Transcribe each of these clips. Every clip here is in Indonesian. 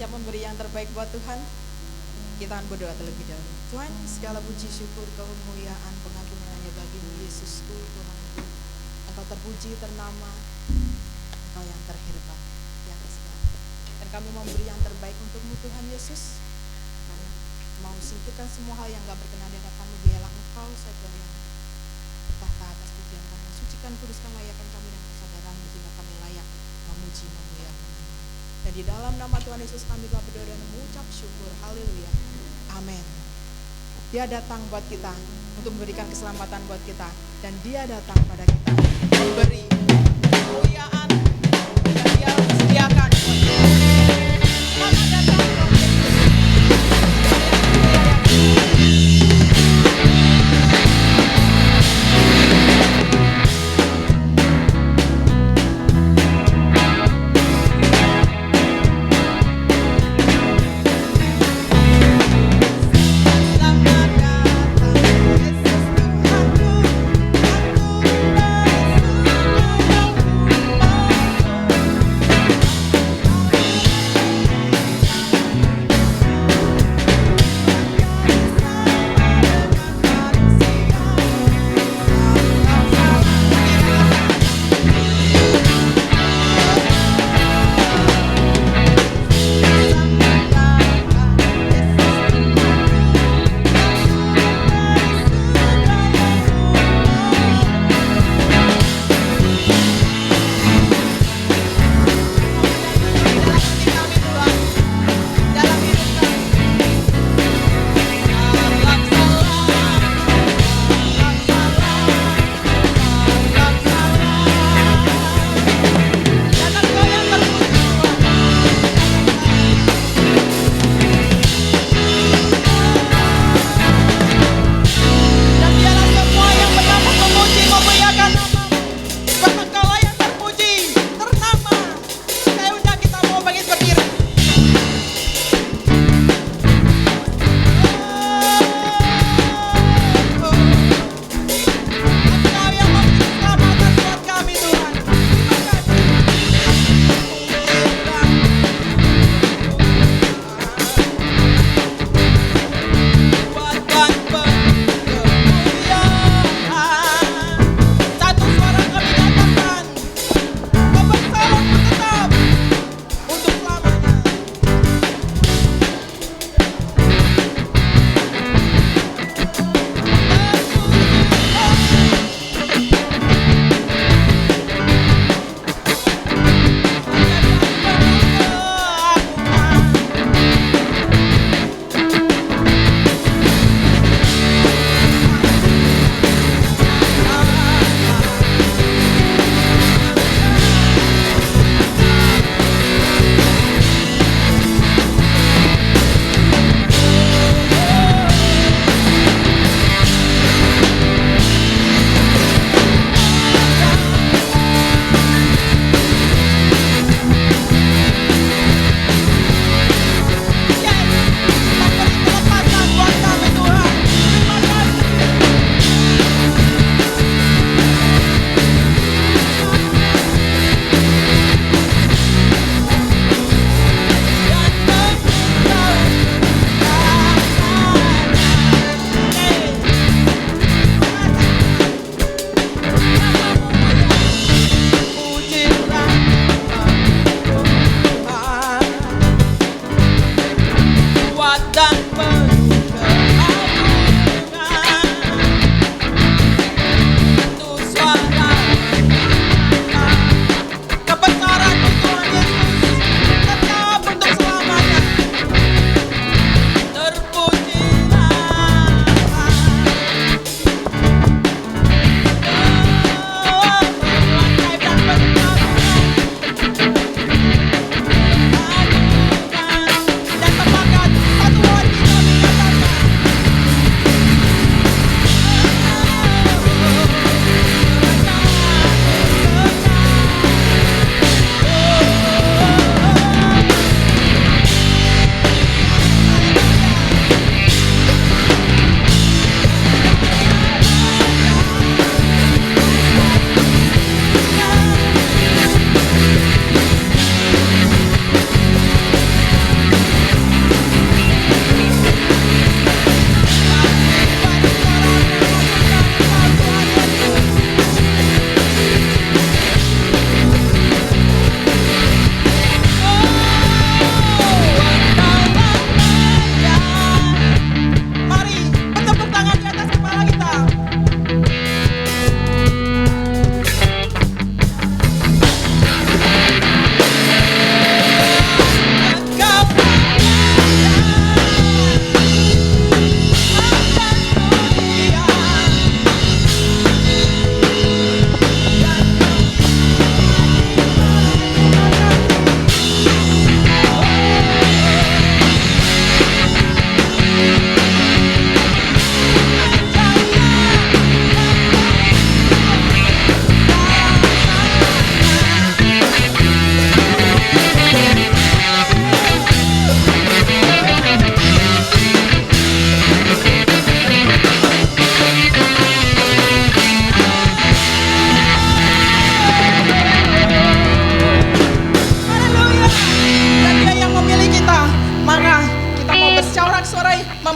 Siap memberi yang terbaik buat Tuhan? Kita akan berdoa terlebih dahulu. Tuhan, segala puji syukur kemuliaan pengagungan hanya bagimu Yesusku Tuhanku. Engkau terpuji ternama, Engkau yang terhebat yang segala. Dan kami memberi yang terbaik untukmu Tuhan Yesus. Kami mau singkirkan semua hal yang gak berkenan di hadapan-Mu. Biarlah Engkau saja yang bertahta atas pujian kami. Sucikan, kuduskan, layakkan kami dan kesadaran-Mu sehingga kami layak memuji, memuliakan. Dan di dalam nama Tuhan Yesus kami telah berdoa dan mengucap syukur. Haleluya. Amin. Dia datang buat kita untuk memberikan keselamatan buat kita. Dan dia datang pada kita memberi kemuliaan yang dia sediakan buat kita. Selamat datang Tuhan Yesus. Selamat datang Yesus Tuhanku, aku bersyukur.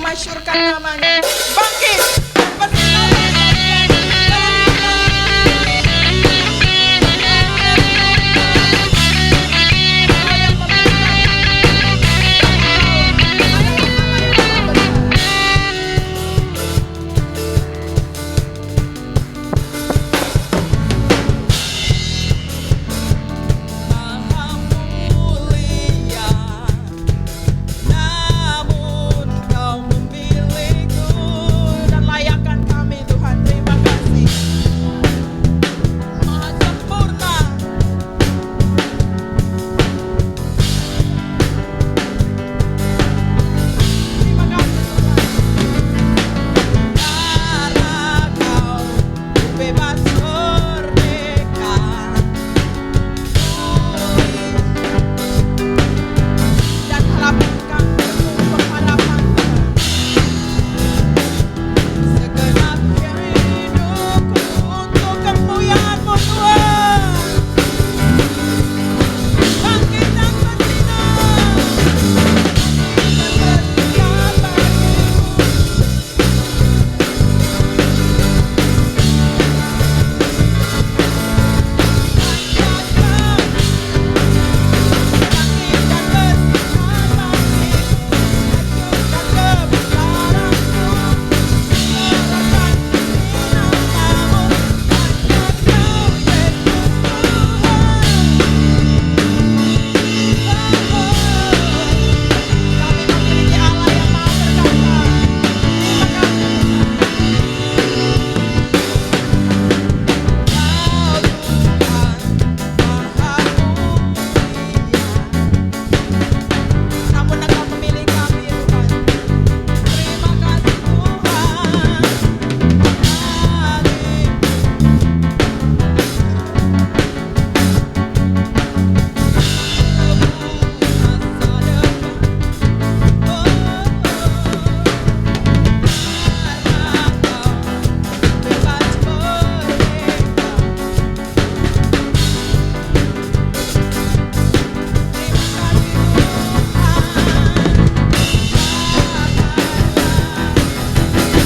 memasyurkan namanya. Bangkit dan bersinar dalam hidup dan layakkan kami Tuhan. Terima kasih. Maha sempurna. Terima kasih Tuhan. Karena Kau bebas merdeka. Dan harapan kami penuh pengharapan segenap hidupku untuk kemuliaan-Mu Tuhan. Bangkit dan bersinar dan bersinar bagimu. Namun Engkau memilih kami Tuhan. Terima kasih Tuhan.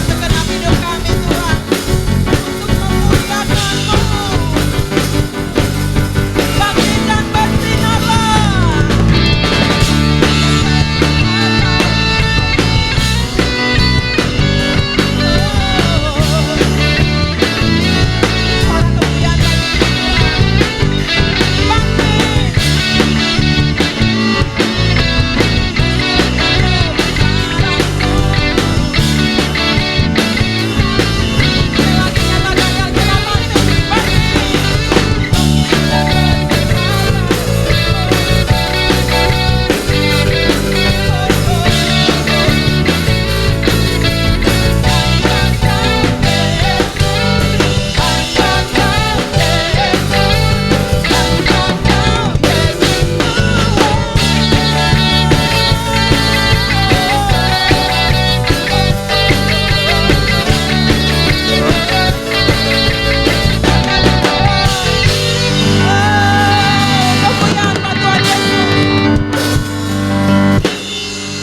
Segenap hidup kami Tuhan untuk memuliakan-Mu. Bangkit dan bersinarlah. Suara kemuliaan bagi Tuhan. Bangkit.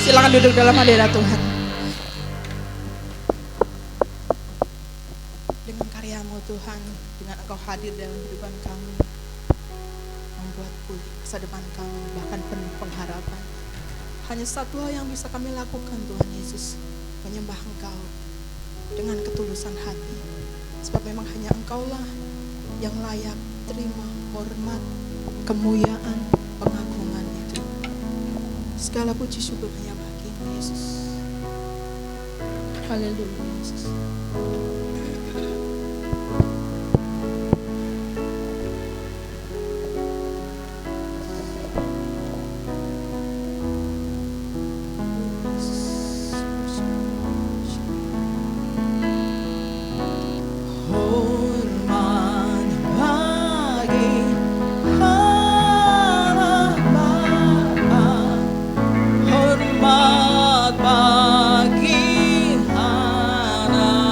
Silakan duduk dalam hadirat Tuhan. Dengan karya-Mu Tuhan, dengan Engkau hadir dalam kehidupan kami, membuat pulih masa depan kami, bahkan penuh pengharapan. Hanya satu hal yang bisa kami lakukan Tuhan Yesus, menyembah Engkau dengan ketulusan hati. Sebab memang hanya Engkaulah yang layak terima hormat, kemuliaan, pengagungan itu. Segala puji syukur hanya bagi-Mu Yesus. Haleluya Yesus. Hormat bagi anaknya.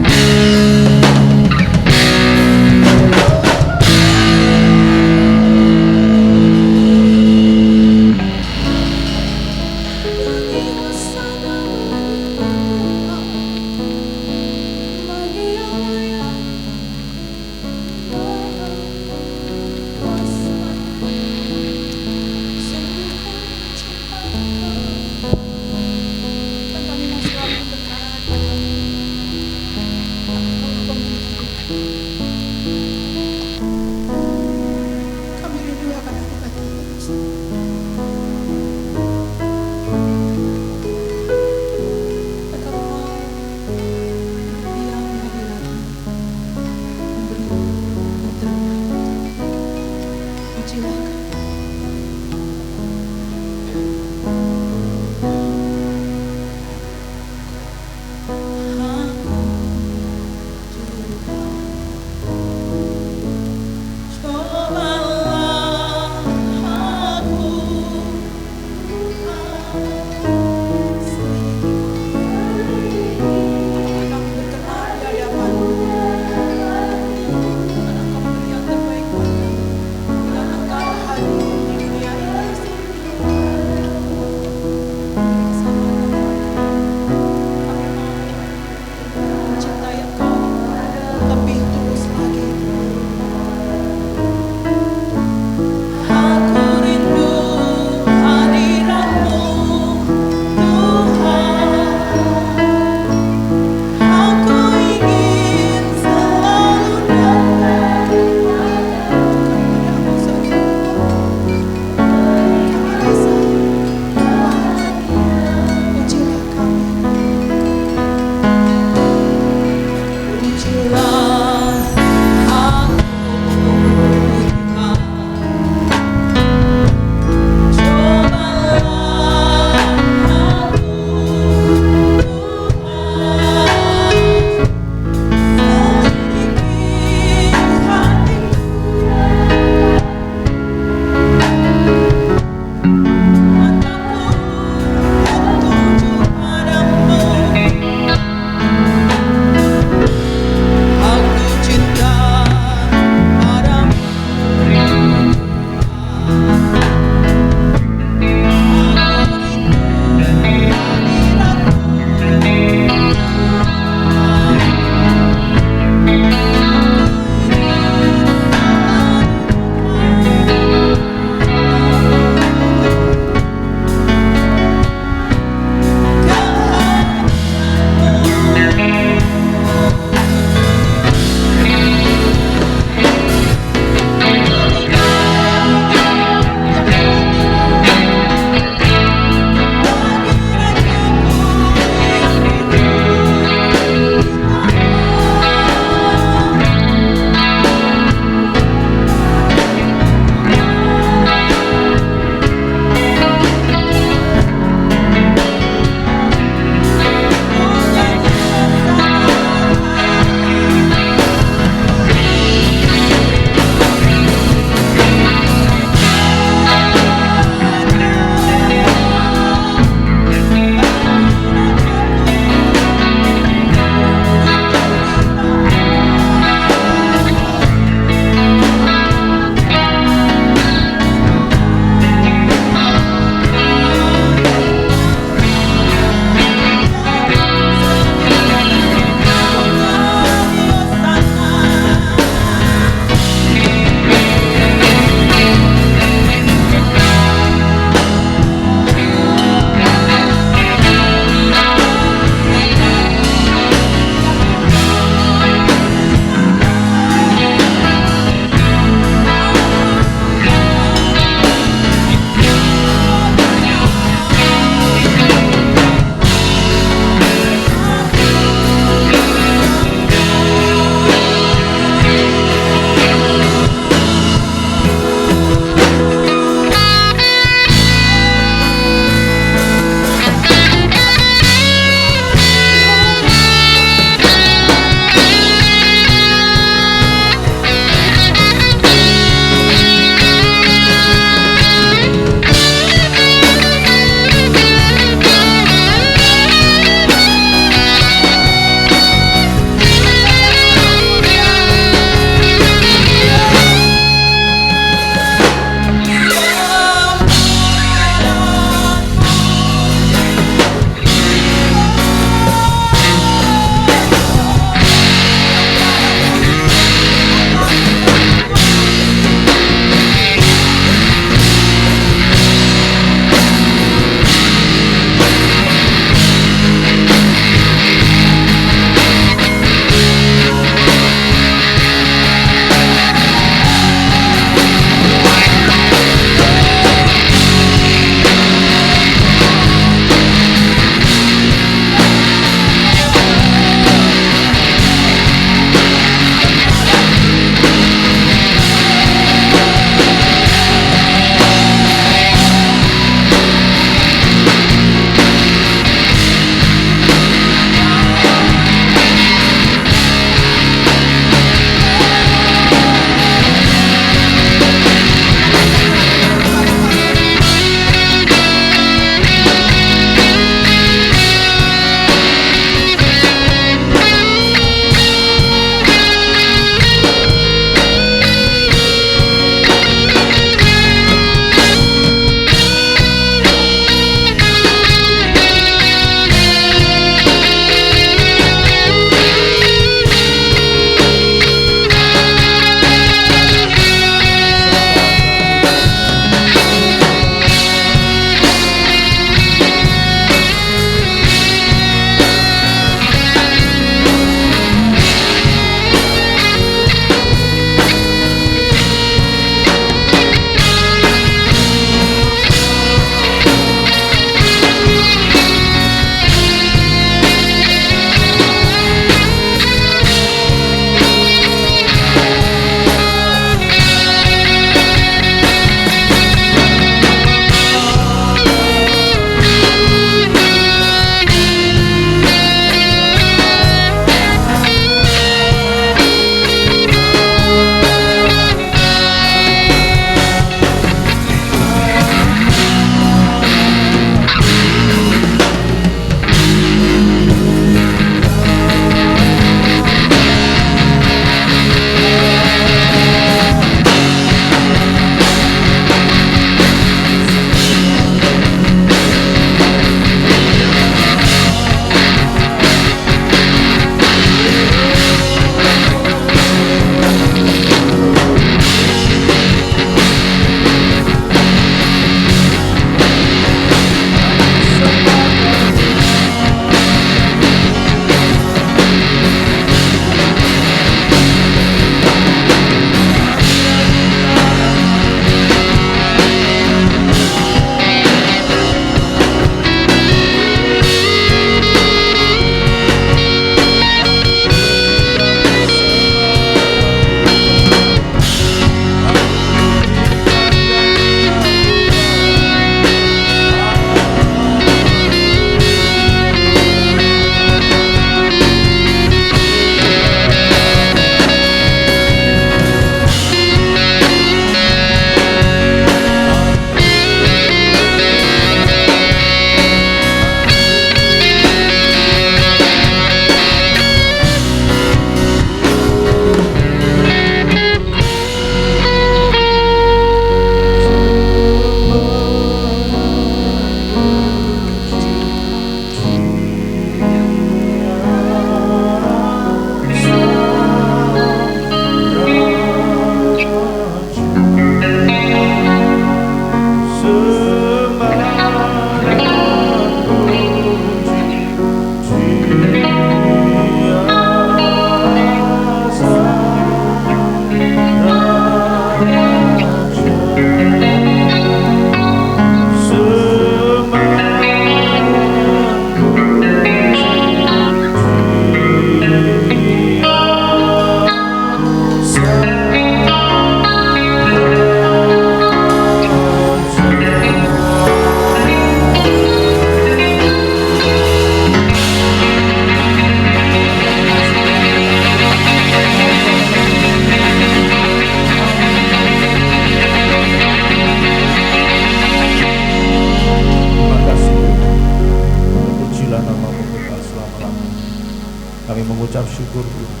Kami mengucap syukur Tuhan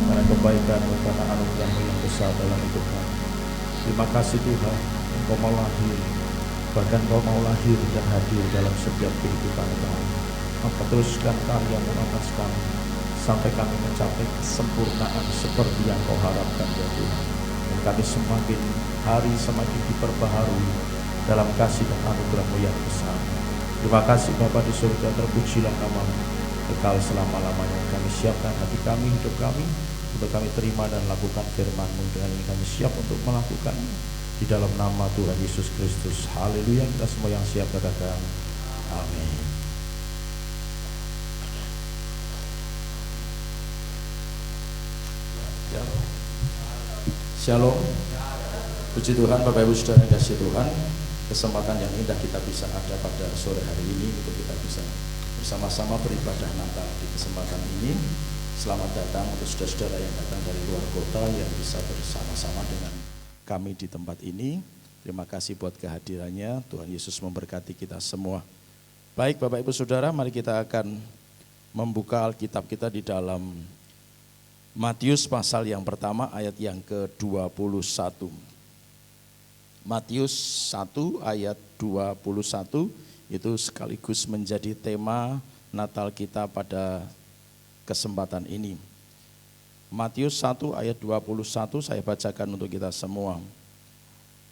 karena kebaikan-Mu, karena anugerah-Mu yang besar dalam hidup kami. Terima kasih Tuhan, Engkau mau lahir, bahkan Engkau mau lahir dan hadir dalam setiap kehidupan kami. Teruskan karya-Mu atas kami, sampai kami mencapai kesempurnaan seperti yang Kau harapkan ya Tuhan. Dan kami semakin hari semakin diperbaharui dalam kasih dan anugerah-Mu yang besar. Terima kasih Bapa di surga, terpujilah nama-Mu kekal selama-lamanya. Kami siapkan hati kami, hidup kami, untuk kami terima dan lakukan firman-Mu. Dengan ini kami siap untuk melakukannya di dalam nama Tuhan Yesus Kristus. Haleluya. Kita semua yang siap katakan amin. Shalom. Puji Tuhan, Bapak Ibu Saudara yang kasih Tuhan. Kesempatan yang indah kita bisa ada pada sore hari ini untuk kita bisa bersama-sama beribadah Natal di kesempatan ini. Selamat datang untuk saudara-saudara yang datang dari luar kota yang bisa bersama-sama dengan kami di tempat ini. Terima kasih buat kehadirannya. Tuhan Yesus memberkati kita semua. Baik Bapak Ibu Saudara, mari kita akan membuka Alkitab kita di dalam Matius pasal yang pertama ayat yang ke-21. Matius 1 ayat 21 itu sekaligus menjadi tema Natal kita pada kesempatan ini. Matius 1 ayat 21 saya bacakan untuk kita semua.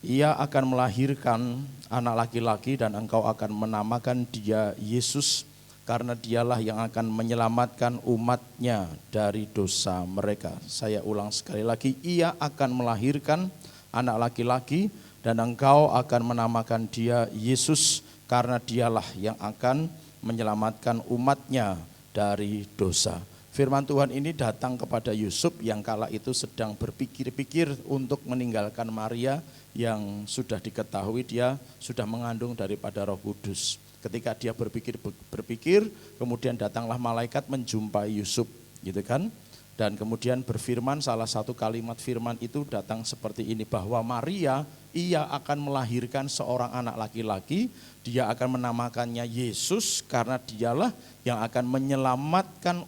Ia akan melahirkan anak laki-laki dan engkau akan menamakan dia Yesus, karena dialah yang akan menyelamatkan umatnya dari dosa mereka. Saya ulang sekali lagi, ia akan melahirkan anak laki-laki dan engkau akan menamakan dia Yesus, karena dialah yang akan menyelamatkan umatnya dari dosa. Firman Tuhan ini datang kepada Yusuf yang kala itu sedang berpikir-pikir untuk meninggalkan Maria yang sudah diketahui dia sudah mengandung daripada Roh Kudus. Ketika dia berpikir, kemudian datanglah malaikat menjumpai Yusuf, gitu kan? Dan kemudian berfirman, salah satu kalimat firman itu datang seperti ini, bahwa Maria, ia akan melahirkan seorang anak laki-laki, dia akan menamakannya Yesus, karena dialah yang akan menyelamatkan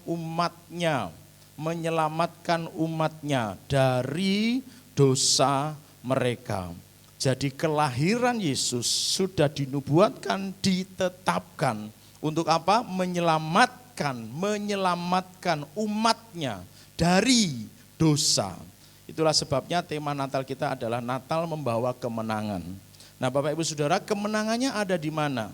umatnya dari dosa mereka. Jadi kelahiran Yesus sudah dinubuatkan, ditetapkan. Untuk apa? Menyelamatkan umatnya dari dosa. Itulah sebabnya tema Natal kita adalah Natal membawa kemenangan. Nah Bapak Ibu Saudara, kemenangannya ada di mana?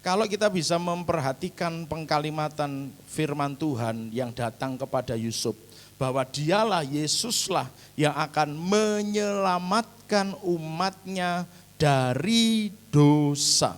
Kalau kita bisa memperhatikan pengkalimatan firman Tuhan yang datang kepada Yusuf, bahwa dialah Yesuslah yang akan menyelamatkan umatnya dari dosa.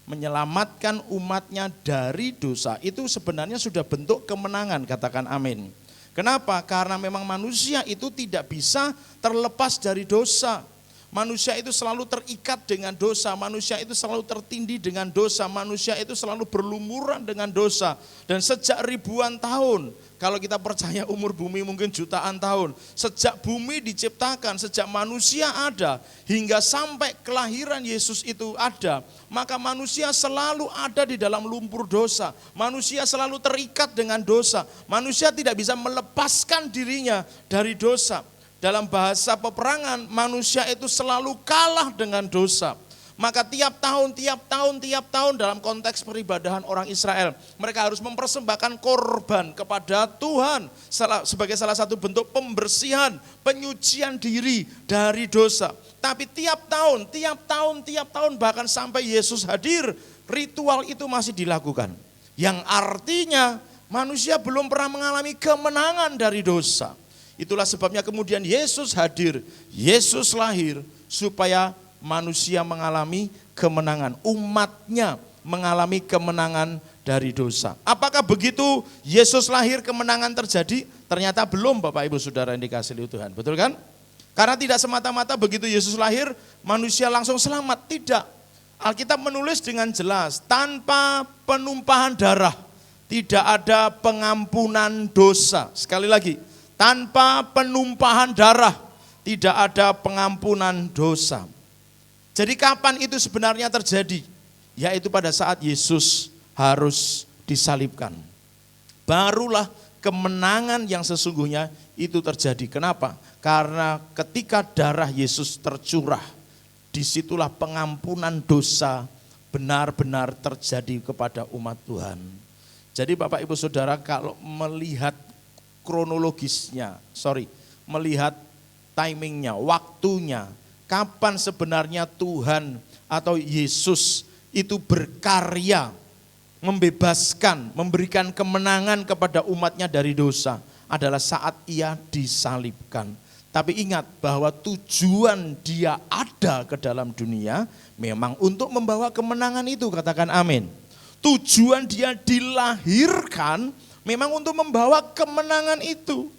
Menyelamatkan umatnya dari dosa, itu sebenarnya sudah bentuk kemenangan, katakan amin. Kenapa? Karena memang manusia itu tidak bisa terlepas dari dosa. Manusia itu selalu terikat dengan dosa, manusia itu selalu tertindih dengan dosa, manusia itu selalu berlumuran dengan dosa. Dan sejak ribuan tahun, kalau kita percaya umur bumi mungkin jutaan tahun, sejak bumi diciptakan, sejak manusia ada, hingga sampai kelahiran Yesus itu ada, maka manusia selalu ada di dalam lumpur dosa, manusia selalu terikat dengan dosa, manusia tidak bisa melepaskan dirinya dari dosa. Dalam bahasa peperangan, manusia itu selalu kalah dengan dosa. Maka tiap tahun dalam konteks peribadahan orang Israel, mereka harus mempersembahkan korban kepada Tuhan sebagai salah satu bentuk pembersihan, penyucian diri dari dosa. Tapi tiap tahun bahkan sampai Yesus hadir, ritual itu masih dilakukan. Yang artinya manusia belum pernah mengalami kemenangan dari dosa. Itulah sebabnya kemudian Yesus hadir, Yesus lahir supaya manusia mengalami kemenangan, umatnya mengalami kemenangan dari dosa. Apakah begitu Yesus lahir kemenangan terjadi? Ternyata belum Bapak Ibu Saudara yang dikasihi Tuhan, betul kan? Karena tidak semata-mata begitu Yesus lahir manusia langsung selamat, tidak. Alkitab menulis dengan jelas, tanpa penumpahan darah tidak ada pengampunan dosa. Sekali lagi, tanpa penumpahan darah tidak ada pengampunan dosa. Jadi kapan itu sebenarnya terjadi? Yaitu pada saat Yesus harus disalibkan. Barulah kemenangan yang sesungguhnya itu terjadi. Kenapa? Karena ketika darah Yesus tercurah, disitulah pengampunan dosa benar-benar terjadi kepada umat Tuhan. Jadi Bapak Ibu Saudara, kalau melihat kronologisnya, melihat timingnya, waktunya, kapan sebenarnya Tuhan atau Yesus itu berkarya, membebaskan, memberikan kemenangan kepada umatnya dari dosa, adalah saat ia disalibkan. Tapi ingat bahwa tujuan dia ada ke dalam dunia memang untuk membawa kemenangan itu, katakan amin. Tujuan dia dilahirkan memang untuk membawa kemenangan itu.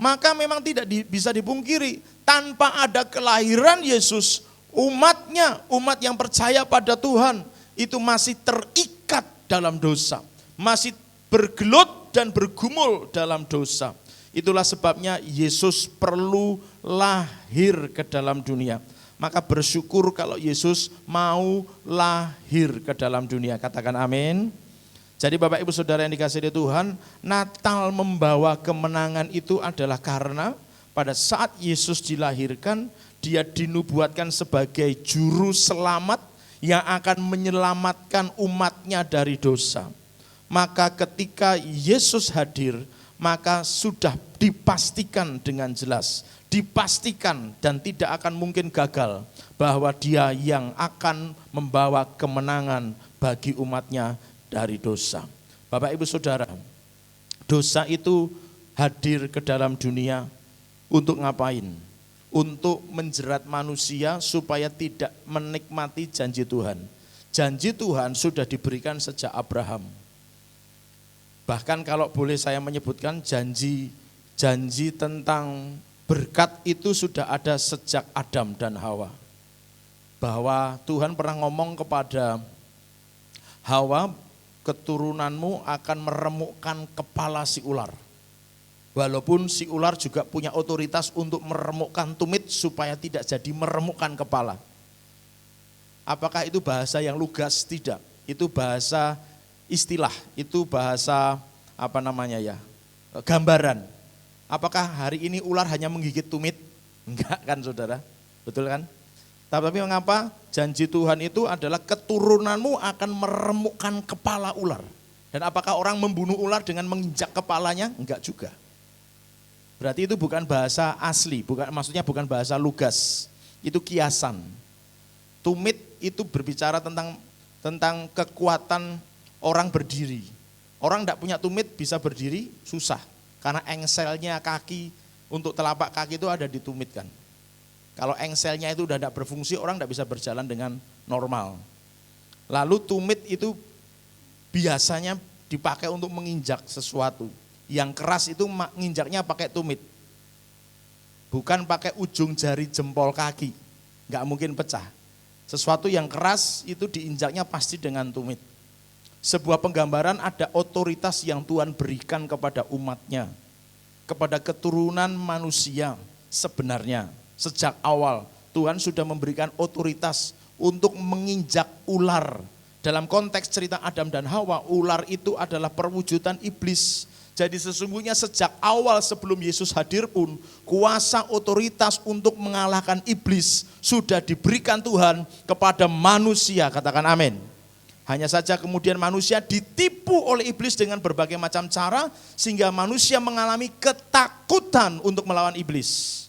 Maka memang tidak bisa dipungkiri, tanpa ada kelahiran Yesus, umat yang percaya pada Tuhan itu masih terikat dalam dosa, masih bergelut dan bergumul dalam dosa. Itulah sebabnya Yesus perlu lahir ke dalam dunia. Maka bersyukur kalau Yesus mau lahir ke dalam dunia. Katakan amin. Jadi Bapak Ibu Saudara yang dikasihi Tuhan, Natal membawa kemenangan itu adalah karena pada saat Yesus dilahirkan, dia dinubuatkan sebagai juru selamat yang akan menyelamatkan umatnya dari dosa. Maka ketika Yesus hadir, maka sudah dipastikan dengan jelas, dipastikan dan tidak akan mungkin gagal bahwa dia yang akan membawa kemenangan bagi umatnya dari dosa. Bapak Ibu Saudara, dosa itu hadir ke dalam dunia untuk ngapain? Untuk menjerat manusia supaya tidak menikmati janji Tuhan. Janji Tuhan sudah diberikan sejak Abraham. Bahkan kalau boleh saya menyebutkan, janji tentang berkat itu sudah ada sejak Adam dan Hawa. Bahwa Tuhan pernah ngomong kepada Hawa, keturunanmu akan meremukkan kepala si ular. Walaupun si ular juga punya otoritas untuk meremukkan tumit supaya tidak jadi meremukkan kepala. Apakah itu bahasa yang lugas? Tidak. Itu bahasa istilah, itu bahasa gambaran. Apakah hari ini ular hanya menggigit tumit? Enggak kan saudara, betul kan? Tapi mengapa janji Tuhan itu adalah keturunanmu akan meremukkan kepala ular. Dan apakah orang membunuh ular dengan menginjak kepalanya? Enggak juga. Berarti itu bukan bahasa asli, maksudnya bukan bahasa lugas, itu kiasan. Tumit itu berbicara tentang kekuatan orang berdiri. Orang tidak punya tumit bisa berdiri susah, karena engselnya kaki untuk telapak kaki itu ada di tumit kan. Kalau engselnya itu udah tidak berfungsi, orang tidak bisa berjalan dengan normal. Lalu tumit itu biasanya dipakai untuk menginjak sesuatu. Yang keras itu menginjaknya pakai tumit. Bukan pakai ujung jari jempol kaki, nggak mungkin pecah. Sesuatu yang keras itu diinjaknya pasti dengan tumit. Sebuah penggambaran ada otoritas yang Tuhan berikan kepada umatnya, kepada keturunan manusia. Sebenarnya sejak awal Tuhan sudah memberikan otoritas untuk menginjak ular. Dalam konteks cerita Adam dan Hawa, ular itu adalah perwujudan iblis. Jadi sesungguhnya sejak awal sebelum Yesus hadir pun, kuasa otoritas untuk mengalahkan iblis sudah diberikan Tuhan kepada manusia, katakan amin. Hanya saja kemudian manusia ditipu oleh iblis dengan berbagai macam cara, sehingga manusia mengalami ketakutan untuk melawan iblis.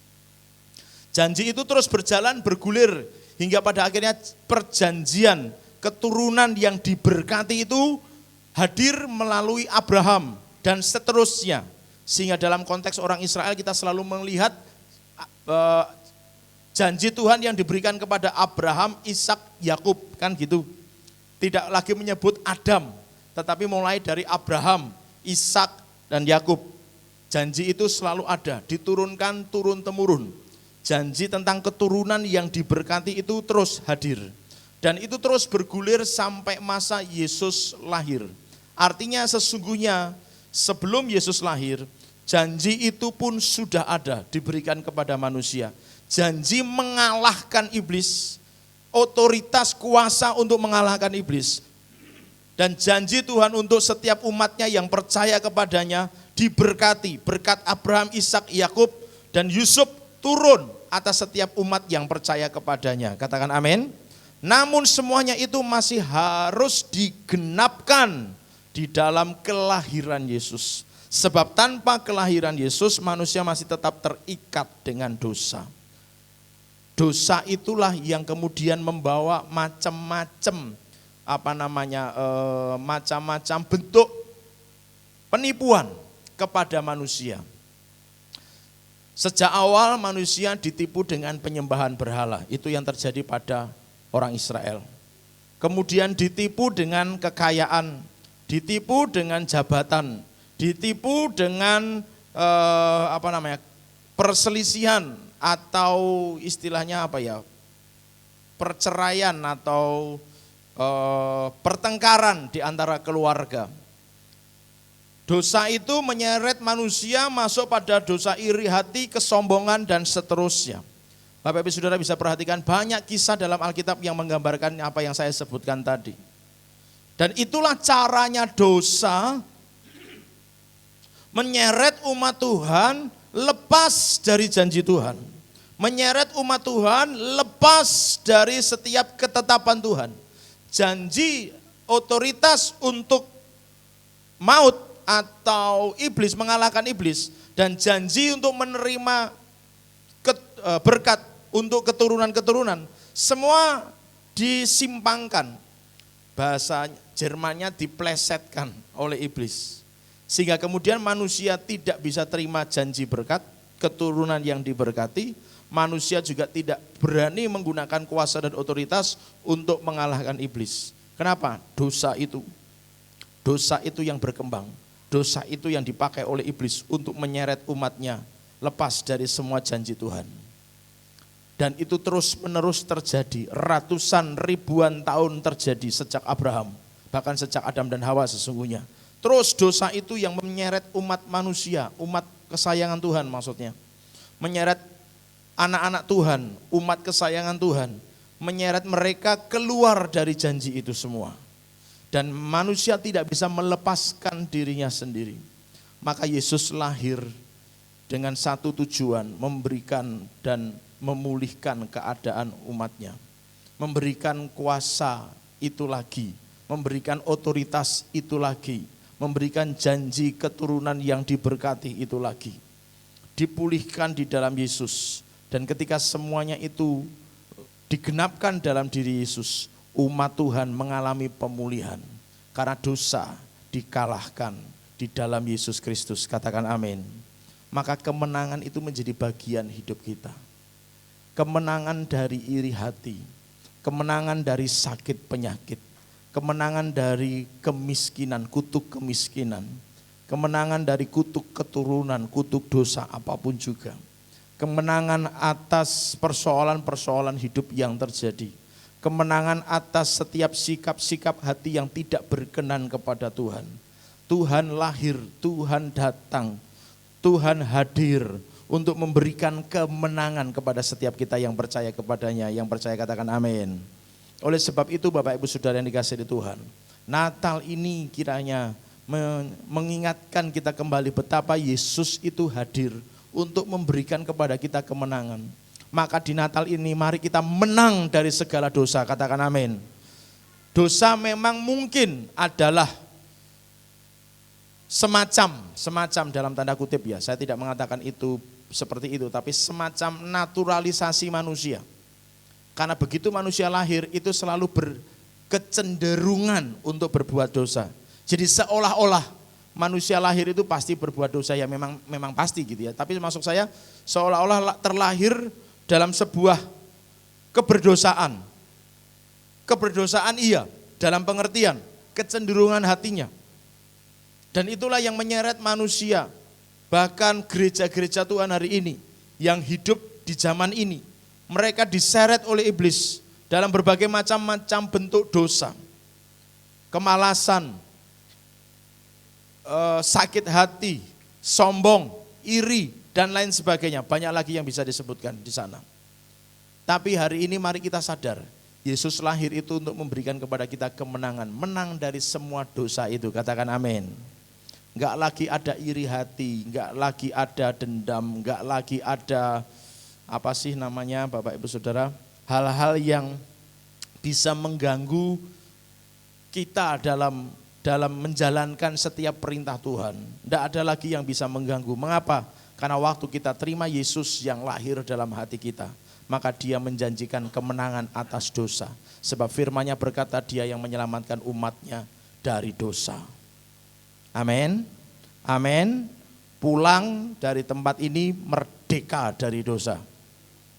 Janji itu terus berjalan bergulir, hingga pada akhirnya perjanjian keturunan yang diberkati itu hadir melalui Abraham dan seterusnya. Sehingga dalam konteks orang Israel kita selalu melihat janji Tuhan yang diberikan kepada Abraham, Ishak, Yakub, kan gitu. Tidak lagi menyebut Adam, tetapi mulai dari Abraham, Ishak, dan Yakub. Janji itu selalu ada, diturunkan turun-temurun. Janji tentang keturunan yang diberkati itu terus hadir. Dan itu terus bergulir sampai masa Yesus lahir. Artinya sesungguhnya sebelum Yesus lahir, janji itu pun sudah ada diberikan kepada manusia. Janji mengalahkan iblis, otoritas kuasa untuk mengalahkan iblis. Dan janji Tuhan untuk setiap umatnya yang percaya kepadanya diberkati. Berkat Abraham, Ishak, Yakub, dan Yusuf turun atas setiap umat yang percaya kepadanya. Katakan amin. Namun semuanya itu masih harus digenapkan di dalam kelahiran Yesus. Sebab tanpa kelahiran Yesus manusia masih tetap terikat dengan dosa. Dosa itulah yang kemudian membawa macam-macam macam-macam bentuk penipuan kepada manusia. Sejak awal manusia ditipu dengan penyembahan berhala. Itu yang terjadi pada orang Israel. Kemudian ditipu dengan kekayaan, ditipu dengan jabatan, ditipu dengan perselisihan atau istilahnya perceraian atau pertengkaran di antara keluarga. Dosa itu menyeret manusia masuk pada dosa iri hati, kesombongan, dan seterusnya. Bapak Ibu Saudara bisa perhatikan banyak kisah dalam Alkitab yang menggambarkan apa yang saya sebutkan tadi. Dan itulah caranya dosa menyeret umat Tuhan lepas dari janji Tuhan. Menyeret umat Tuhan lepas dari setiap ketetapan Tuhan. Janji otoritas untuk maut atau iblis, mengalahkan iblis, dan janji untuk menerima berkat untuk keturunan-keturunan, semua disimpangkan. Bahasa Jermannya diplesetkan oleh iblis. Sehingga kemudian manusia tidak bisa terima janji berkat, keturunan yang diberkati, manusia juga tidak berani menggunakan kuasa dan otoritas untuk mengalahkan iblis. Kenapa? Dosa itu yang berkembang. Dosa itu yang dipakai oleh iblis untuk menyeret umatnya lepas dari semua janji Tuhan. Dan itu terus menerus terjadi, ratusan ribuan tahun terjadi sejak Abraham, bahkan sejak Adam dan Hawa sesungguhnya. Terus dosa itu yang menyeret umat manusia, umat kesayangan Tuhan maksudnya. Menyeret anak-anak Tuhan, umat kesayangan Tuhan, menyeret mereka keluar dari janji itu semua. Dan manusia tidak bisa melepaskan dirinya sendiri. Maka Yesus lahir dengan satu tujuan, memberikan dan memulihkan keadaan umatnya. Memberikan kuasa itu lagi, memberikan otoritas itu lagi, memberikan janji keturunan yang diberkati itu lagi. Dipulihkan di dalam Yesus. Dan ketika semuanya itu digenapkan dalam diri Yesus, umat Tuhan mengalami pemulihan karena dosa dikalahkan di dalam Yesus Kristus. Katakan amin. Maka kemenangan itu menjadi bagian hidup kita. Kemenangan dari iri hati, kemenangan dari sakit penyakit, kemenangan dari kemiskinan, kutuk kemiskinan, kemenangan dari kutuk keturunan, kutuk dosa apapun juga. Kemenangan atas persoalan-persoalan hidup yang terjadi. Kemenangan atas setiap sikap-sikap hati yang tidak berkenan kepada Tuhan. Tuhan lahir, Tuhan datang, Tuhan hadir untuk memberikan kemenangan kepada setiap kita yang percaya kepadanya. Yang percaya katakan amin. Oleh sebab itu Bapak Ibu Saudara yang dikasihi Tuhan, Natal ini kiranya mengingatkan kita kembali betapa Yesus itu hadir untuk memberikan kepada kita kemenangan. Maka di Natal ini mari kita menang dari segala dosa, katakan amin. Dosa memang mungkin adalah semacam dalam tanda kutip ya, saya tidak mengatakan itu seperti itu, tapi semacam naturalisasi manusia. Karena begitu manusia lahir itu selalu berkecenderungan untuk berbuat dosa. Jadi seolah-olah manusia lahir itu pasti berbuat dosa, ya memang pasti gitu ya. Tapi maksud saya seolah-olah terlahir dalam sebuah keberdosaan. Keberdosaan iya, dalam pengertian kecenderungan hatinya. Dan itulah yang menyeret manusia. Bahkan gereja-gereja Tuhan hari ini yang hidup di zaman ini, mereka diseret oleh iblis dalam berbagai macam-macam bentuk dosa. Kemalasan, sakit hati, sombong, iri, dan lain sebagainya. Banyak lagi yang bisa disebutkan di sana. Tapi hari ini mari kita sadar, Yesus lahir itu untuk memberikan kepada kita kemenangan. Menang dari semua dosa itu, katakan amin. Enggak lagi ada iri hati, enggak lagi ada dendam, enggak lagi ada apa sih namanya Bapak Ibu Saudara, hal-hal yang bisa mengganggu kita dalam menjalankan setiap perintah Tuhan. Enggak ada lagi yang bisa mengganggu. Mengapa? Karena waktu kita terima Yesus yang lahir dalam hati kita, maka Dia menjanjikan kemenangan atas dosa. Sebab firman-Nya berkata Dia yang menyelamatkan umat-Nya dari dosa. Amin. Amin. Pulang dari tempat ini merdeka dari dosa.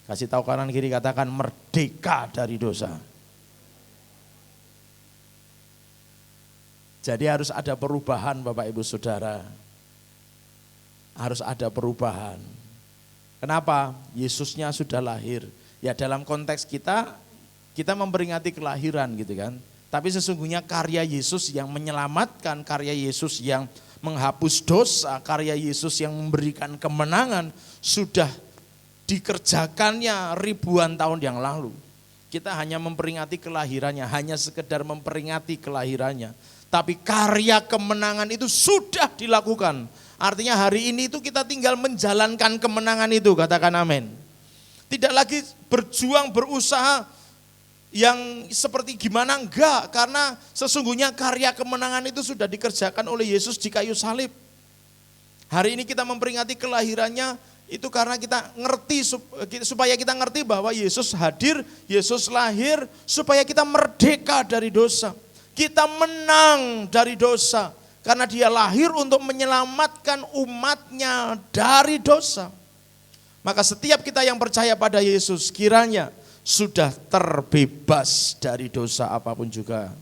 Kasih tahu kanan kiri, katakan merdeka dari dosa. Jadi harus ada perubahan Bapak Ibu Saudara. Harus ada perubahan. Kenapa? Yesusnya sudah lahir. Ya dalam konteks kita memperingati kelahiran gitu kan. Tapi sesungguhnya karya Yesus yang menyelamatkan, karya Yesus yang menghapus dosa, karya Yesus yang memberikan kemenangan sudah dikerjakannya ribuan tahun yang lalu. Kita hanya memperingati kelahirannya, hanya sekedar memperingati kelahirannya. Tapi karya kemenangan itu sudah dilakukan. Artinya hari ini itu kita tinggal menjalankan kemenangan itu, katakan amin. Tidak lagi berjuang, berusaha yang seperti gimana, enggak. Karena sesungguhnya karya kemenangan itu sudah dikerjakan oleh Yesus di kayu salib. Hari ini kita memperingati kelahirannya itu karena kita ngerti, supaya kita ngerti bahwa Yesus hadir, Yesus lahir supaya kita merdeka dari dosa. Kita menang dari dosa karena Dia lahir untuk menyelamatkan umat-Nya dari dosa. Maka setiap kita yang percaya pada Yesus kiranya sudah terbebas dari dosa apapun juga.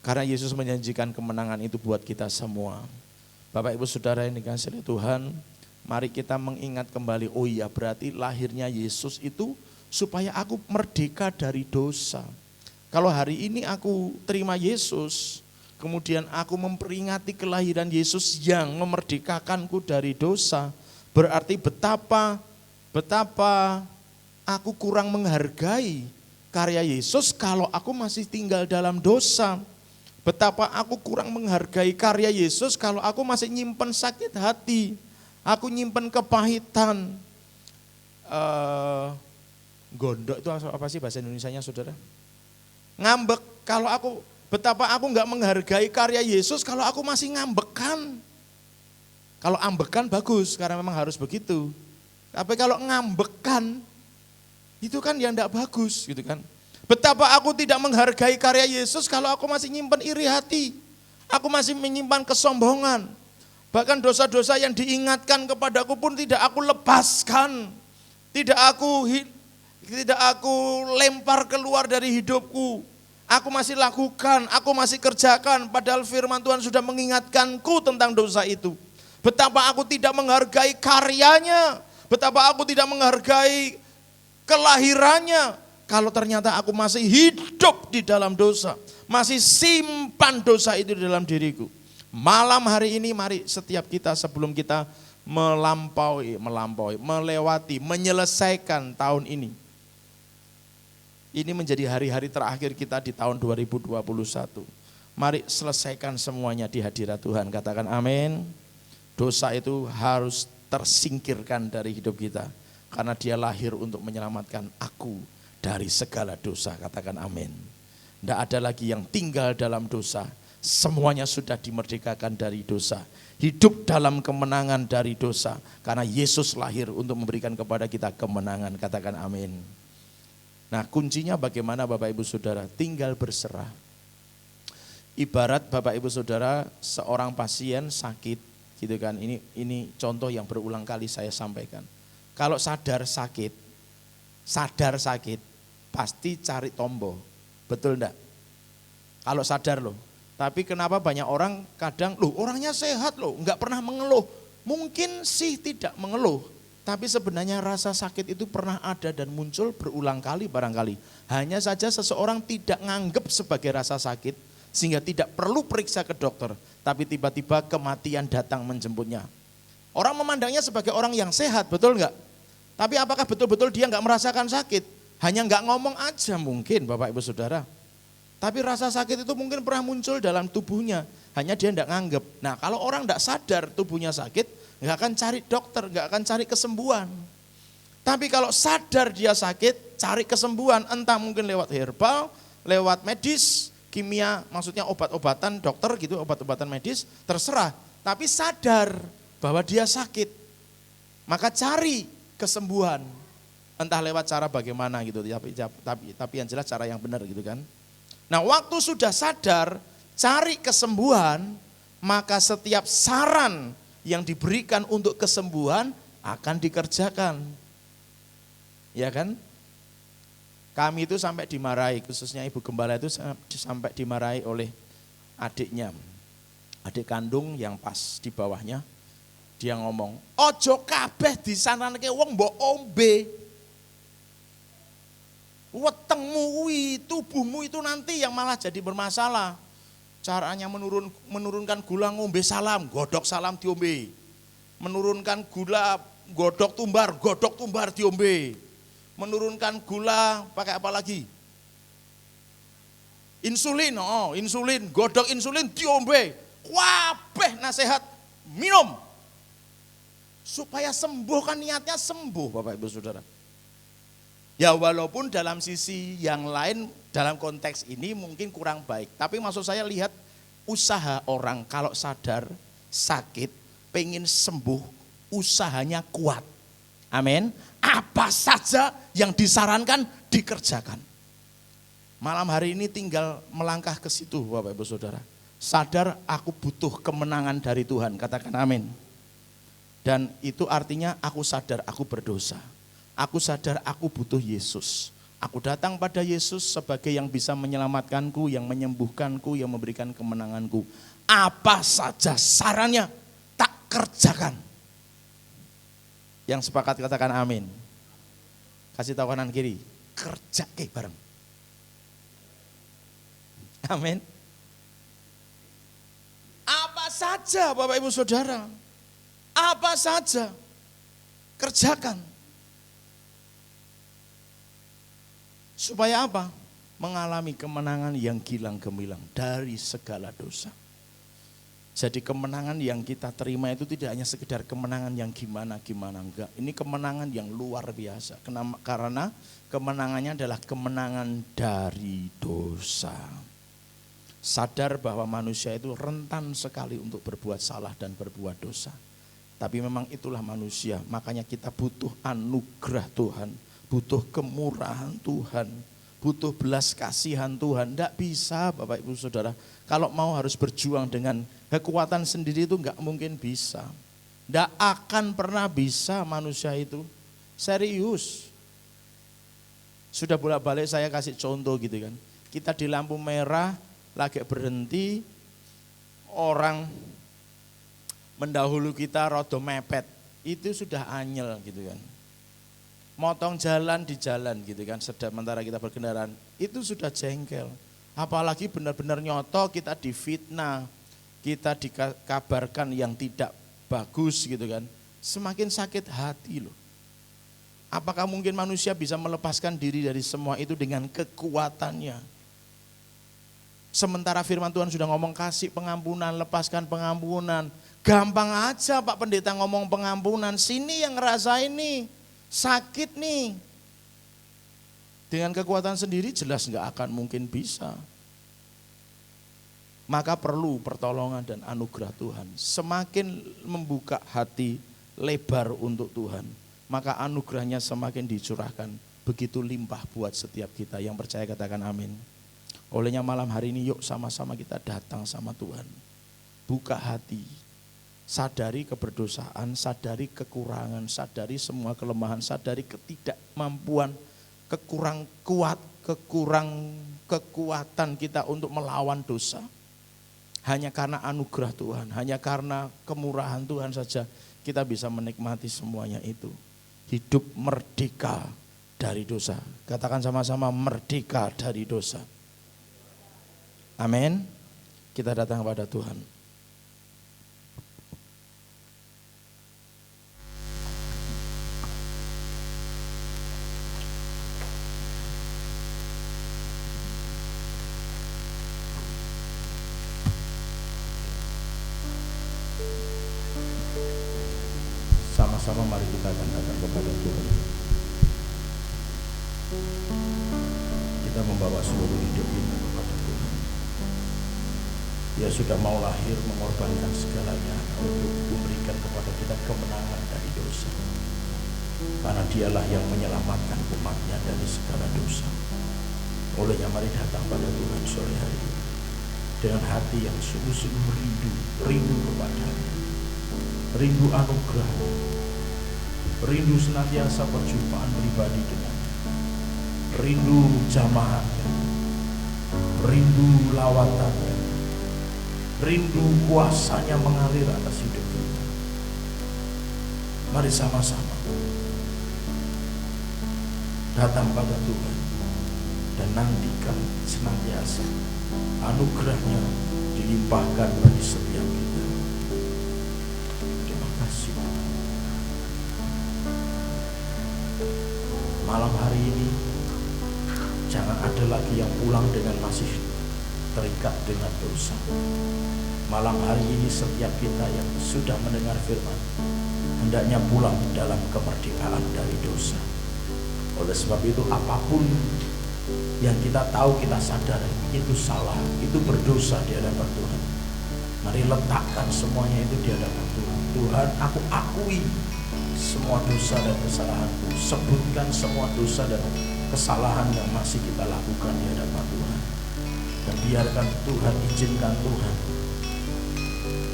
Karena Yesus menjanjikan kemenangan itu buat kita semua. Bapak Ibu Saudara yang dikasihi Tuhan, mari kita mengingat kembali, oh iya berarti lahirnya Yesus itu supaya aku merdeka dari dosa. Kalau hari ini aku terima Yesus, kemudian aku memperingati kelahiran Yesus yang memerdekakanku dari dosa, berarti betapa aku kurang menghargai karya Yesus kalau aku masih tinggal dalam dosa. Betapa aku kurang menghargai karya Yesus kalau aku masih nyimpen sakit hati. Aku nyimpen kepahitan. Gondok itu apa sih bahasa Indonesianya saudara? Ngambek, betapa aku enggak menghargai karya Yesus kalau aku masih ngambekan. Kalau ambekan bagus karena memang harus begitu. Tapi kalau ngambekan itu kan yang enggak bagus gitu kan. Betapa aku tidak menghargai karya Yesus kalau aku masih nyimpan iri hati. Aku masih menyimpan kesombongan. Bahkan dosa-dosa yang diingatkan kepadaku pun tidak aku lepaskan. Tidak aku lempar keluar dari hidupku. Aku masih lakukan, aku masih kerjakan, padahal firman Tuhan sudah mengingatkanku tentang dosa itu. Betapa aku tidak menghargai karyanya, betapa aku tidak menghargai kelahirannya, kalau ternyata aku masih hidup di dalam dosa, masih simpan dosa itu di dalam diriku. Malam hari ini mari setiap kita sebelum kita melewati, menyelesaikan tahun ini. Ini menjadi hari-hari terakhir kita di tahun 2021. Mari selesaikan semuanya di hadirat Tuhan. Katakan amin. Dosa itu harus tersingkirkan dari hidup kita. Karena Dia lahir untuk menyelamatkan aku dari segala dosa. Katakan amin. Tidak ada lagi yang tinggal dalam dosa. Semuanya sudah dimerdekakan dari dosa. Hidup dalam kemenangan dari dosa. Karena Yesus lahir untuk memberikan kepada kita kemenangan. Katakan amin. Nah kuncinya bagaimana Bapak Ibu Saudara? Tinggal berserah. Ibarat Bapak Ibu Saudara seorang pasien sakit gitu kan. Ini contoh yang berulang kali saya sampaikan. Kalau sadar sakit pasti cari tombol. Betul enggak? Kalau sadar loh. Tapi kenapa banyak orang kadang, orangnya sehat loh, enggak pernah mengeluh. Mungkin sih tidak mengeluh. Tapi sebenarnya rasa sakit itu pernah ada dan muncul berulang kali barangkali. Hanya saja seseorang tidak nganggap sebagai rasa sakit sehingga tidak perlu periksa ke dokter. Tapi tiba-tiba kematian datang menjemputnya. Orang memandangnya sebagai orang yang sehat, betul enggak? Tapi apakah betul-betul dia enggak merasakan sakit? Hanya enggak ngomong aja mungkin Bapak Ibu Saudara. Tapi rasa sakit itu mungkin pernah muncul dalam tubuhnya. hanya dia tidak nganggep. Nah kalau orang tidak sadar tubuhnya sakit, nggak akan cari dokter, nggak akan cari kesembuhan. Tapi kalau sadar dia sakit, cari kesembuhan, entah mungkin lewat herbal, lewat medis, kimia, maksudnya obat-obatan dokter gitu, obat-obatan medis, terserah. Tapi sadar bahwa dia sakit, maka cari kesembuhan. Entah lewat cara bagaimana gitu, tapi yang jelas cara yang benar gitu kan. Nah waktu sudah sadar, cari kesembuhan, maka setiap saran yang diberikan untuk kesembuhan akan dikerjakan. Ya kan? Kami itu sampai dimarahi, khususnya Ibu Gembala itu sampai dimarahi oleh adiknya. Adik kandung yang pas di bawahnya, dia ngomong, ojo kabeh disananke wong mbok ombe. Wetengmu tubuhmu itu nanti yang malah jadi bermasalah. Caranya menurunkan gula ngombe salam, godok salam diombe. Menurunkan gula godok tumbar diombe. Menurunkan gula pakai apa lagi? Insulin, godok insulin diombe. Wabeh nasihat minum. Supaya sembuh, kan niatnya sembuh Bapak Ibu Saudara. Ya walaupun dalam sisi yang lain, dalam konteks ini mungkin kurang baik. Tapi maksud saya lihat usaha orang kalau sadar sakit, pengen sembuh, usahanya kuat. Amin. Apa saja yang disarankan dikerjakan. Malam hari ini tinggal melangkah ke situ Bapak Ibu Saudara. Sadar aku butuh kemenangan dari Tuhan, katakan amin. Dan itu artinya aku sadar aku berdosa. Aku sadar aku butuh Yesus. Aku datang pada Yesus sebagai yang bisa menyelamatkanku, yang menyembuhkanku, yang memberikan kemenanganku. Apa saja sarannya tak kerjakan. Yang sepakat katakan amin. Kasih tahu kanan kiri, kerja bareng. Amin. Apa saja Bapak Ibu Saudara, apa saja kerjakan. Supaya apa? Mengalami kemenangan yang gilang gemilang dari segala dosa. Jadi kemenangan yang kita terima itu tidak hanya sekedar kemenangan yang gimana-gimana, enggak. Ini kemenangan yang luar biasa. Karena kemenangannya adalah kemenangan dari dosa. Sadar bahwa manusia itu rentan sekali untuk berbuat salah dan berbuat dosa. Tapi memang itulah manusia, makanya kita butuh anugerah Tuhan. Butuh kemurahan Tuhan, butuh belas kasihan Tuhan. Tidak bisa Bapak Ibu Saudara, kalau mau harus berjuang dengan kekuatan sendiri itu enggak mungkin bisa. Tidak akan pernah bisa manusia itu, serius. Sudah bolak-balik saya kasih contoh gitu kan. Kita di lampu merah, lagi berhenti, orang mendahului kita rodo mepet, itu sudah anyel gitu kan. Motong jalan di jalan gitu kan, sementara kita berkendaraan, itu sudah jengkel. Apalagi benar-benar nyoto kita difitnah, kita dikabarkan yang tidak bagus gitu kan, semakin sakit hati loh. Apakah mungkin manusia bisa melepaskan diri dari semua itu dengan kekuatannya? Sementara firman Tuhan sudah ngomong kasih pengampunan, lepaskan pengampunan. Gampang aja Pak Pendeta ngomong pengampunan, sini yang ngerasain nih. Sakit nih, dengan kekuatan sendiri jelas nggak akan mungkin bisa. Maka perlu pertolongan dan anugerah Tuhan. Semakin membuka hati lebar untuk Tuhan, maka anugerahnya semakin dicurahkan. Begitu limpah buat setiap kita. Yang percaya katakan amin. Olehnya malam hari ini yuk sama-sama kita datang sama Tuhan. Buka hati. Sadari keberdosaan, sadari kekurangan, sadari semua kelemahan, sadari ketidakmampuan, kekuatan kita untuk melawan dosa. Hanya karena anugerah Tuhan, hanya karena kemurahan Tuhan saja kita bisa menikmati semuanya itu. Hidup merdeka dari dosa. Katakan sama-sama, merdeka dari dosa. Amin. Kita datang kepada Tuhan. Sama-sama mari kita akan datang kepada Tuhan. Kita membawa seluruh hidup kita kepada Tuhan. Dia sudah mau lahir mengorbankan segalanya untuk memberikan kepada kita kemenangan dari dosa. Karena dialah yang menyelamatkan umatnya dari segala dosa. Olehnya mari datang pada Tuhan sore hari ini dengan hati yang sungguh-sungguh rindu kepada-Nya, rindu anugerah, rindu senantiasa perjumpaan pribadi dengannya, rindu jamahannya, rindu lawatannya, rindu kuasanya mengalir atas hidup kita. Mari sama-sama datang pada Tuhan dan nantikan senantiasa anugerahnya dilimpahkan bagi setiap kita. Terima kasih. Malam hari ini jangan ada lagi yang pulang dengan masih terikat dengan dosa. Malam hari ini setiap kita yang sudah mendengar firman hendaknya pulang dalam kemerdekaan dari dosa. Oleh sebab itu apapun yang kita tahu, kita sadar itu salah, itu berdosa di hadapan Tuhan, mari letakkan semuanya itu di hadapan Tuhan. Tuhan, aku akui semua dosa dan kesalahanku. Sebutkan semua dosa dan kesalahan yang masih kita lakukan di hadapan Tuhan. Dan biarkan Tuhan, izinkan Tuhan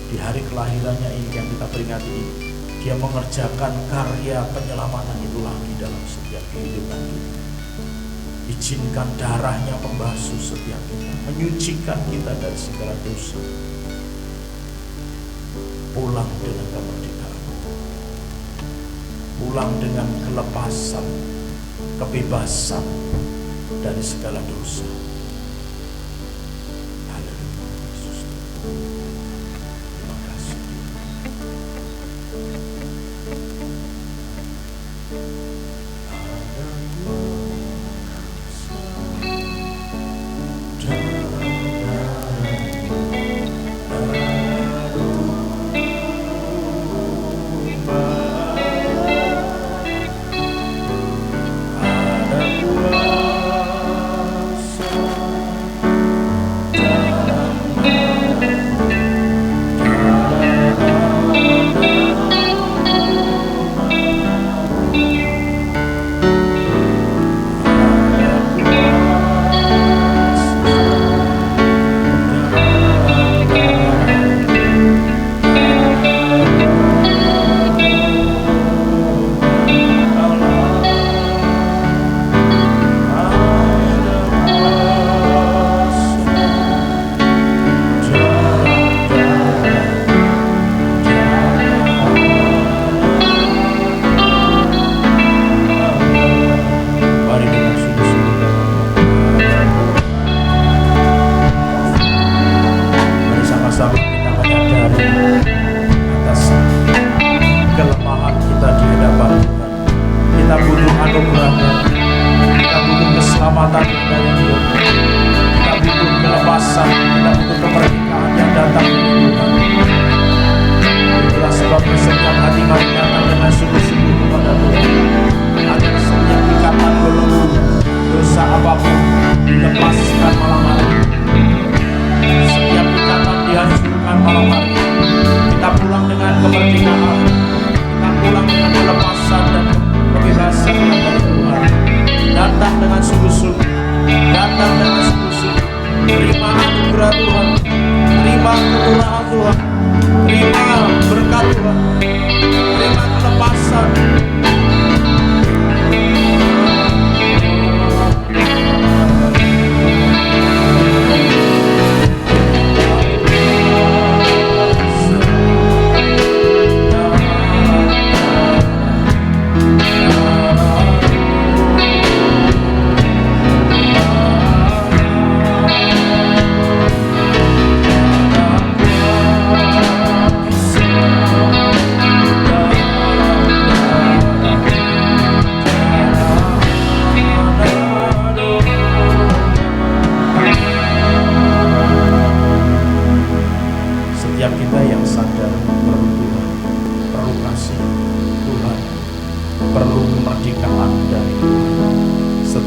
di hari kelahirannya ini yang kita peringati ini, Dia mengerjakan karya penyelamatan itu lagi dalam setiap kehidupan kita. Izinkan darahnya membasuh setiap kita, menyucikan kita dari segala dosa. Pulang dengan kemerdekaan, pulang dengan kelepasan, kebebasan dari segala dosa. Haleluya, Yesus. Terima kasih.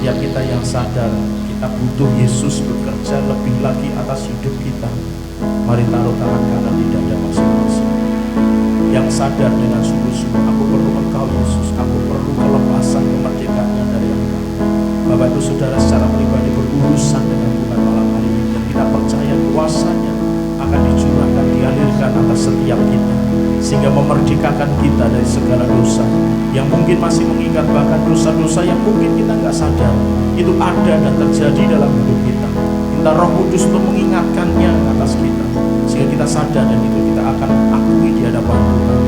Setiap kita yang sadar kita butuh Yesus bekerja lebih lagi atas hidup kita, mari taruh tangan kanan di dada masing-masing. Yang sadar dengan sungguh-sungguh, aku perlu Engkau Yesus, aku perlu kelepasan kemerdekaan dari Engkau. Bapak Ibu Saudara secara pribadi berurusan dengan Tuhan malam hari ini, dan kita percaya kuasa-Nya akan dicurahkan, dialirkan atas setiap kita, sehingga memerdekakan kita dari segala dosa yang mungkin masih mengingat, bahkan dosa-dosa yang mungkin kita nggak sadar itu ada dan terjadi dalam hidup kita. Minta Roh Kudus untuk mengingatkannya atas kita, sehingga kita sadar dan itu kita akan akui di hadapan Tuhan.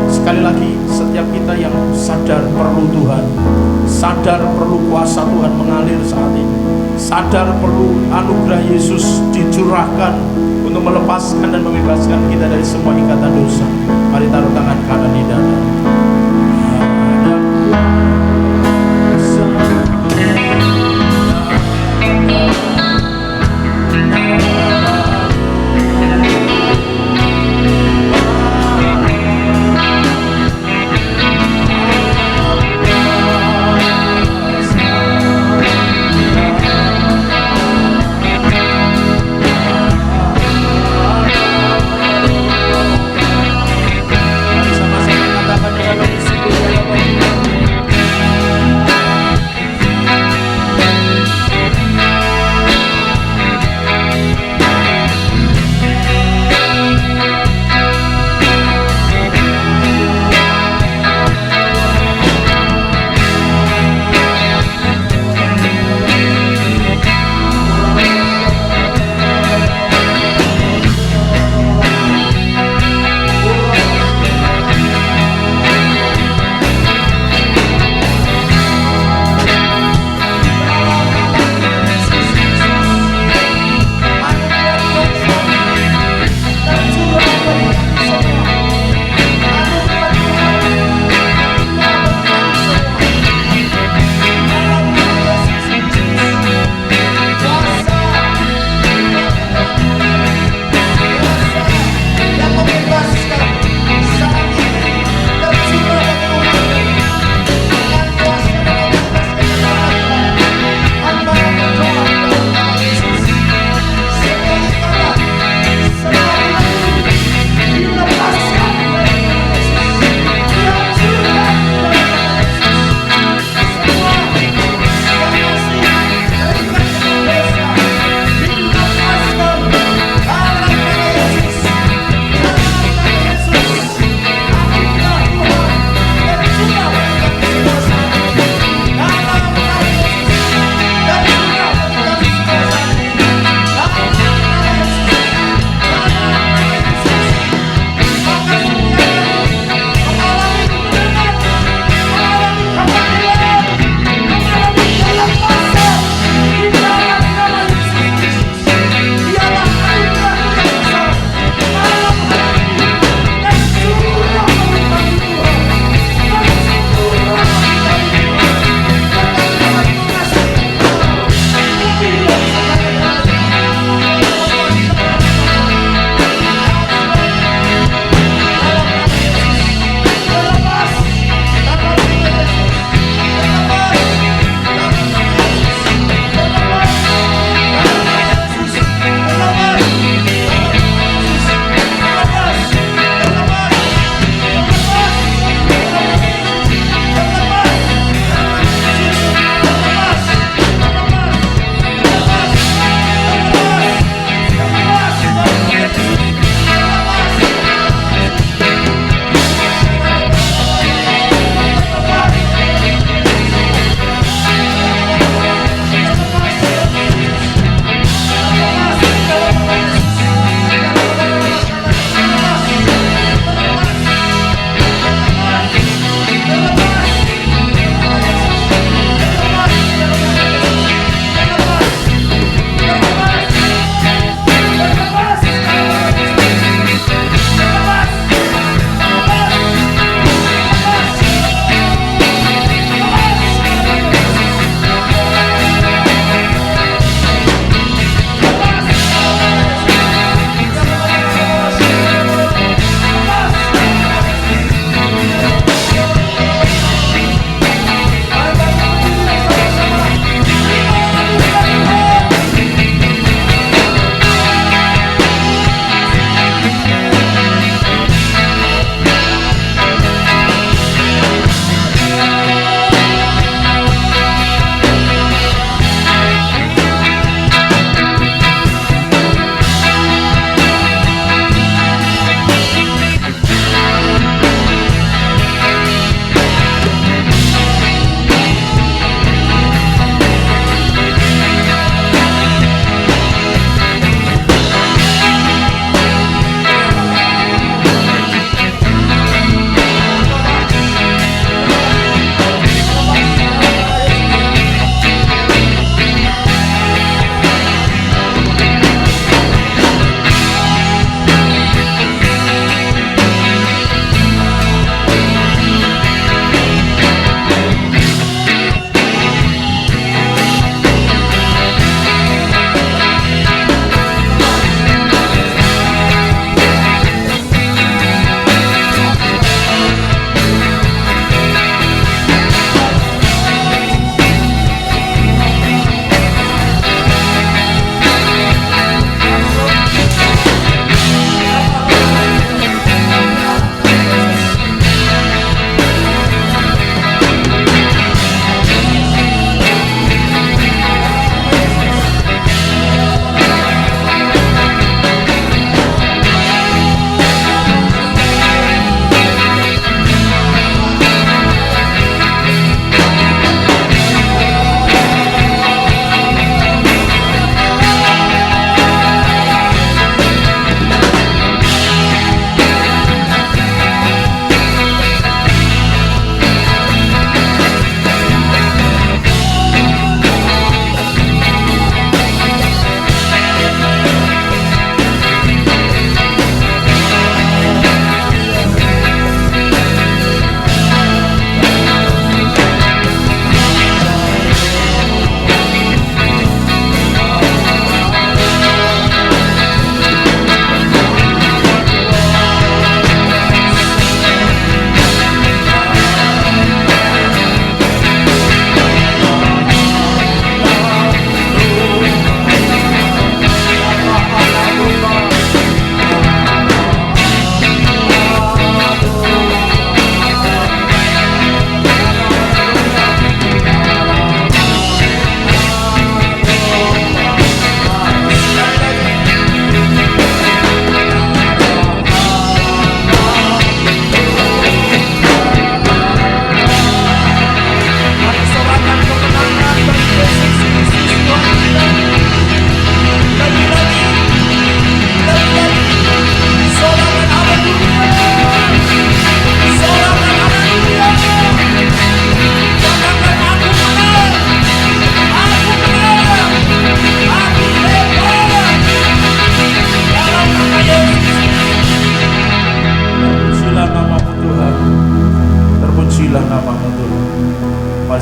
Sekali lagi, setiap kita yang sadar perlu Tuhan, sadar perlu kuasa Tuhan mengalir saat ini, sadar perlu anugerah Yesus dicurahkan untuk melepaskan dan membebaskan kita dari semua ikatan dosa. Mari taruh tangan kanan di dada. Katakan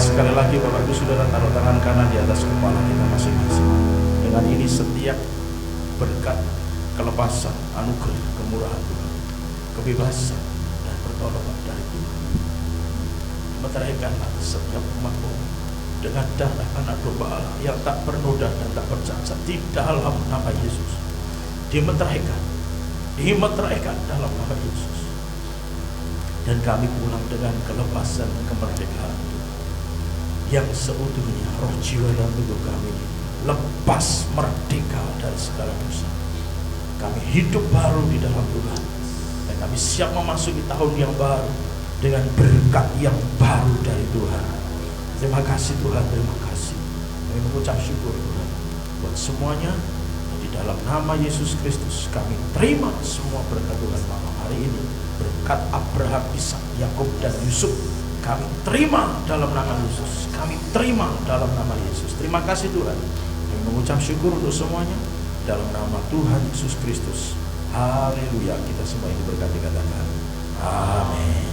sekali lagi Bapak Ibu Saudara taruh tangan kanan di atas kepala kita masing-masing. Dengan ini setiap berkat, kelepasan, anugerah, kemurahan Tuhan, kebebasan dan pertolongan dari Tuhan, meteraikanlah setiap umat-Mu dengan darah anak domba Allah yang tak bernoda dan tak bercacat di dalam nama Yesus. Dimeteraikan dalam nama Yesus. Dan kami pulang dengan kelepasan dan kemerdekaan yang seutuhnya. Roh, jiwa dan tubuh kami lepas merdeka dari segala dosa. Kami hidup baru di dalam Tuhan, dan kami siap memasuki tahun yang baru dengan berkat yang baru dari Tuhan. Terima kasih Tuhan, terima kasih. Kami mengucap syukur Tuhan buat semuanya. Di dalam nama Yesus Kristus kami terima semua berkat Tuhan malam hari ini. Berkat Abraham, Ishak, Yakub dan Yusuf kami terima dalam nama Yesus. Kami terima dalam nama Yesus. Terima kasih Tuhan. Kami mengucap syukur untuk semuanya dalam nama Tuhan Yesus Kristus. Haleluya. Kita semua ini berkati katakan amin.